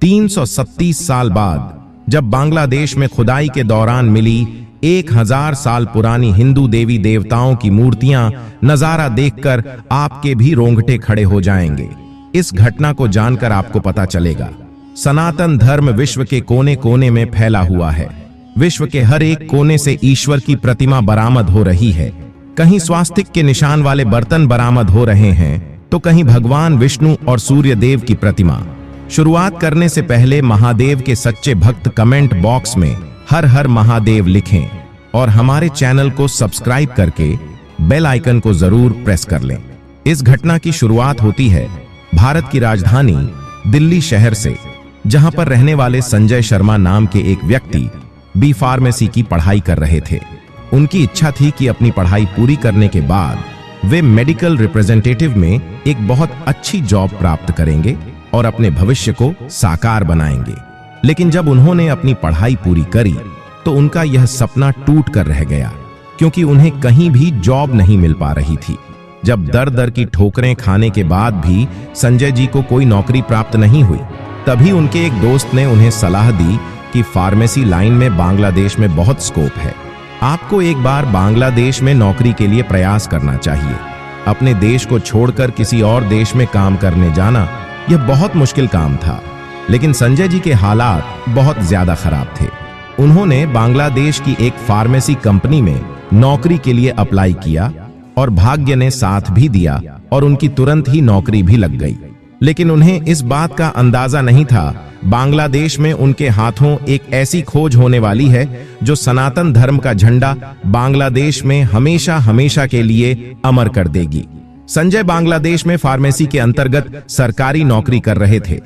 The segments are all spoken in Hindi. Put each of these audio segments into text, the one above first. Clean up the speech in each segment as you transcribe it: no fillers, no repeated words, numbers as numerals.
337 साल बाद जब बांग्लादेश में खुदाई के दौरान मिली 1000 साल पुरानी हिंदू देवी देवताओं की मूर्तियां, नजारा देखकर आपके भी रोंगटे खड़े हो जाएंगे। इस घटना को जानकर आपको पता चलेगा, सनातन धर्म विश्व के कोने कोने में फैला हुआ है। विश्व के हर एक कोने से ईश्वर की प्रतिमा बरामद हो रही है। कहीं स्वास्तिक के निशान वाले बर्तन बरामद हो रहे हैं, तो कहीं भगवान विष्णु और सूर्य देव की प्रतिमा। शुरुआत करने से पहले महादेव के सच्चे भक्त कमेंट बॉक्स में हर हर महादेव लिखें और हमारे चैनल को सब्सक्राइब करके बेल आइकन को जरूर प्रेस कर लें। इस घटना की शुरुआत होती है भारत की राजधानी दिल्ली शहर से, जहां पर रहने वाले संजय शर्मा नाम के एक व्यक्ति बी फार्मेसी की पढ़ाई कर रहे थे। उनकी इच्छा थी कि अपनी पढ़ाई पूरी करने के बाद वे मेडिकल रिप्रेजेंटेटिव में एक बहुत अच्छी जॉब प्राप्त करेंगे और अपने भविष्य को साकार बनाएंगे। लेकिन जब उन्होंने अपनी पढ़ाई पूरी करी तो उनका यह सपना टूट कर रह गया, क्योंकि उन्हें कहीं भी जॉब नहीं मिल पा रही थी। जब दर दर की ठोकरें खाने के बाद भी संजय जी को कोई नौकरी प्राप्त नहीं हुई, तभी उनके एक दोस्त ने उन्हें सलाह दी कि फार्मेसी लाइन में बांग्लादेश में बहुत स्कोप है। आपको एक बार बांग्लादेश में नौकरी के लिए प्रयास करना चाहिए। अपने देश को छोड़कर किसी और देश में काम करने जाना यह बहुत मुश्किल काम था, लेकिन संजय जी के हालात बहुत ज्यादा खराब थे। उन्होंने बांग्लादेश की एक फार्मेसी कंपनी में नौकरी के लिए अप्लाई किया और भाग्य ने साथ भी दिया और उनकी तुरंत ही नौकरी भी लग गई। लेकिन उन्हें इस बात का अंदाजा नहीं था बांग्लादेश में उनके हाथों एक ऐसी खोज होने वाली है जो सनातन धर्म का झंडा बांग्लादेश में हमेशा हमेशा के लिए अमर कर देगी। संजय बांग्लादेश में फार्मेसी के अंतर्गत सरकारी नौकरी कर रहे थे।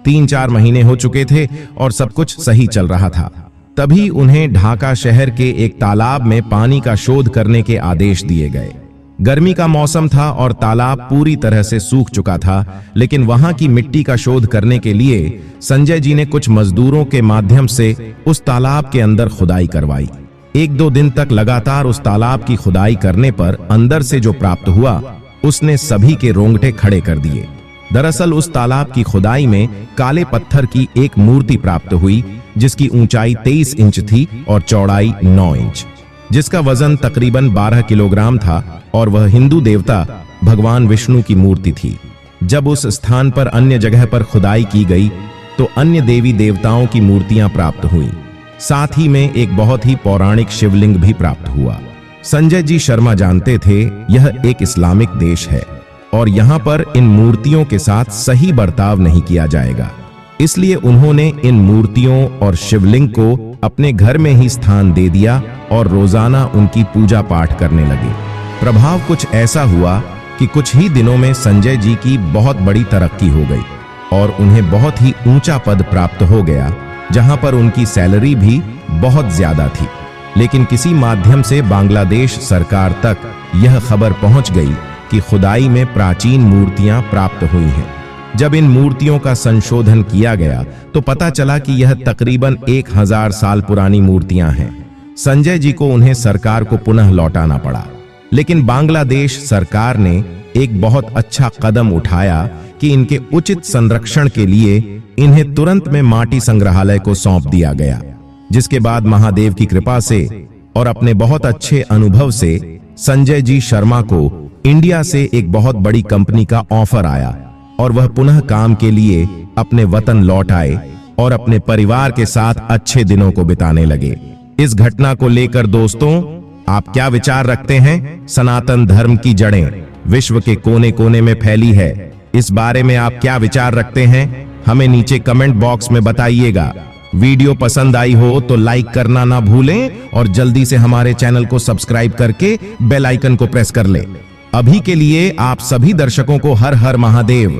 3-4 महीने हो चुके थे और सब कुछ सही चल रहा था। तभी उन्हें ढाका शहर के एक तालाब में पानी का शोध करने के आदेश दिए गए। गर्मी का मौसम था और तालाब पूरी तरह से सूख चुका था, लेकिन वहां की मिट्टी का शोध करने के लिए संजय जी ने कुछ मजदूरों के माध्यम से उस तालाब के अंदर खुदाई करवाई। 1-2 दिन तक लगातार उस तालाब की खुदाई करने पर अंदर से जो प्राप्त हुआ उसने सभी के रोंगटे खड़े कर दिए। दरअसल उस तालाब की खुदाई में काले पत्थर की एक मूर्ति प्राप्त हुई, जिसकी ऊंचाई 23 इंच थी और चौड़ाई 9 इंच, जिसका वजन तकरीबन 12 किलोग्राम था और वह हिंदू देवता भगवान विष्णु की मूर्ति थी। जब उस स्थान पर अन्य जगह पर खुदाई की गई तो अन्य देवी देवताओं की मूर्तियां प्राप्त हुईं। साथ ही में एक बहुत ही पौराणिक शिवलिंग भी प्राप्त हुआ। संजय जी शर्मा जानते थे यह एक इस्लामिक देश है और यहाँ पर इन मूर्तियों के साथ सही बर्ताव नहीं किया जाएगा, इसलिए उन्होंने इन मूर्तियों और शिवलिंग को अपने घर में ही स्थान दे दिया और रोजाना उनकी पूजा पाठ करने लगे। प्रभाव कुछ ऐसा हुआ कि कुछ ही दिनों में संजय जी की बहुत बड़ी तरक्की हो गई और उन्हें बहुत ही ऊंचा पद प्राप्त हो गया, जहां पर उनकी सैलरी भी बहुत ज्यादा थी। लेकिन किसी माध्यम से बांग्लादेश सरकार तक यह खबर पहुंच गई कि खुदाई में प्राचीन मूर्तियां प्राप्त हुई हैं। जब इन मूर्तियों का संशोधन किया गया तो पता चला कि यह तकरीबन 1000 साल पुरानी मूर्तियां हैं। संजय जी को उन्हें सरकार को पुनः लौटाना पड़ा, लेकिन बांग्लादेश सरकार ने एक बहुत अच्छा कदम उठाया कि इनके उचित संरक्षण के लिए इन्हें तुरंत में माटी संग्रहालय को सौंप दिया गया। जिसके बाद महादेव की कृपा से और अपने बहुत अच्छे अनुभव से संजय जी शर्मा को इंडिया से एक बहुत बड़ी कंपनी का ऑफर आया और वह पुनः काम के लिए अपने वतन लौट आए और अपने परिवार के साथ अच्छे दिनों को बिताने लगे। इस घटना को लेकर दोस्तों आप क्या विचार रखते हैं? सनातन धर्म की जड़ें विश्व के कोने कोने में फैली है, इस बारे में आप क्या विचार रखते हैं? हमें नीचे कमेंट बॉक्स में बताइएगा। वीडियो पसंद आई हो तो लाइक करना ना भूलें और जल्दी से हमारे चैनल को सब्सक्राइब करके बेल आइकन को प्रेस कर लें। अभी के लिए आप सभी दर्शकों को हर हर महादेव।